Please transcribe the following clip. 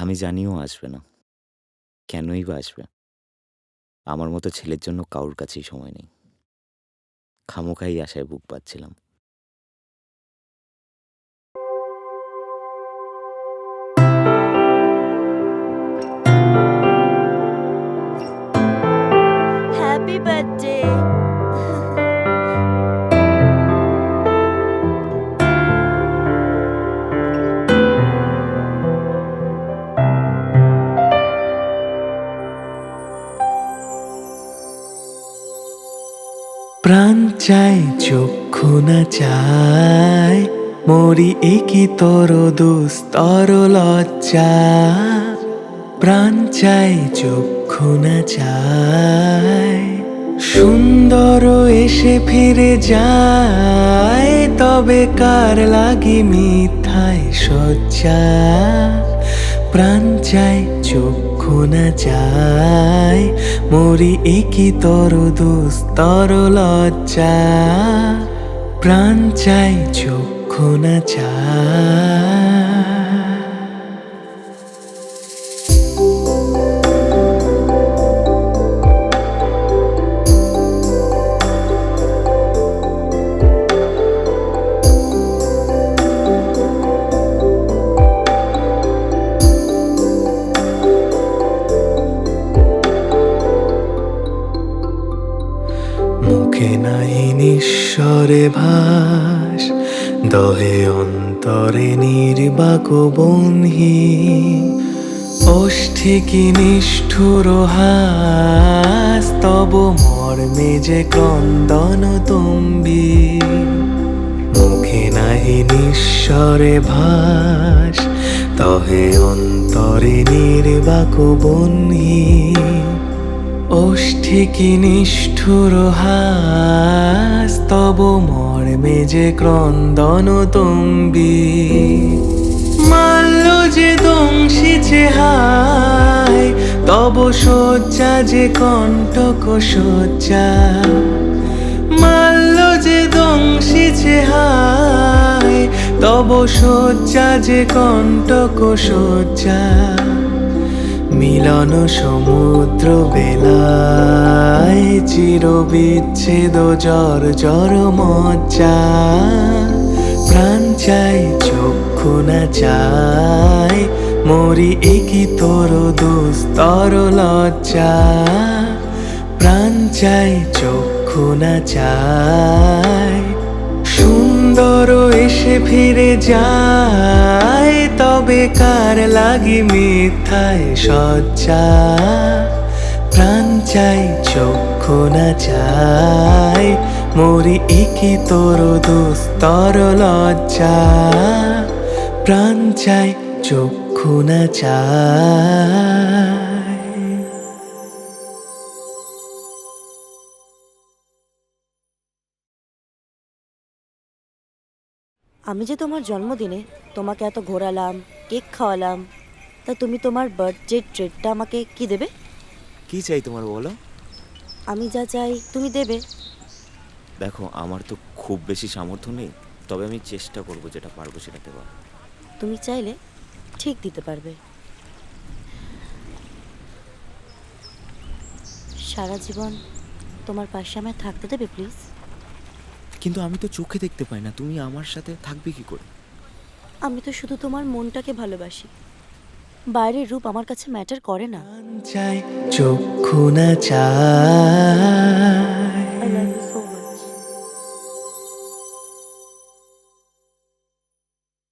আমি জানিও আসবে না। কেনই বা আসবে? আমার মতো ছেলের জন্য কারোর কাছেই সময় নেই। খামোখাই আশায় বুক বাঁধছিলাম। Happy birthday. প্রাণ চাই চক্ষু না চাই, মরি একি তোর দুস্তর লজ্জা। প্রাণ চাই চক্ষু না চাই, সুন্দর এসে ফিরে যায়, তবে কার লাগি মিথ্যায় সজ্জা। প্রাণ চাই চক্ষু না চাই, মরি একি তোর দুস্তর লজ্জা। প্রাণ চাই চক্ষু না চাই। মুখে নাহি নিঃস্বরে ভাস, দহে অন্তরে নির্বাক বহ্নি। ওষ্ঠে কি নিষ্ঠুর হাস, তব মর্মে যে ক্রন্দন তুম্বি। মুখে নাহি নিঃস্বরে ভাস, দহে অন্তরে নির্বাক বহ্নি। ওষ্ঠে কি নিষ্ঠুর হাস, তব মর্মে যে ক্রন্দন তুম্বি। মাল্য যে দংশিছে হায়, তব শয্যা যে কণ্টক শয্যা। মাল্য যে দংশিছে হায়, তব শয্যা যে কণ্টক শয্যা। মিলন সমুদ্র বেলায়, চির বিচ্ছেদ জর জর মজ্জা। প্রাণ চাই চক্ষু না চাই, মরি একি তোর দুস্তর লজ্জা। প্রাণ চাই চক্ষু না চাই, সুন্দর এসে ফিরে যায়, তবে কার লাগি মিথ্যায় সজ্জা। প্রাণ চাই চক্ষু না চাই, মরি একি তোর দুস্তর লজ্জা। প্রাণ চাই চক্ষু না চাই। আমি যে তোমার জন্মদিনে তোমাকে এত ঘোরালাম, কেক খাওয়ালাম, তা তুমি তোমার বার্থডে ট্রিটটা আমাকে কি দেবে? কি চাই তোমার বলো? আমি যা চাই তুমি দেবে। দেখো, আমার তো খুব বেশি সামর্থ্য নেই, তবে আমি চেষ্টা করব যেটা পারবো সেটা দেওয়ার। তুমি চাইলে ঠিক দিতে পারবে। সারা জীবন তোমার পাশে আমায় থাকতে দেবে প্লিজ? কিন্তু আমি তো চোখে দেখতে পাই না, তুমি আমার সাথে থাকবে কি করে? আমি তো শুধু তোমার মনটাকে ভালোবাসি, বাইরের রূপ আমার কাছে ম্যাটার করে না। চাই চক্ষু না চাই,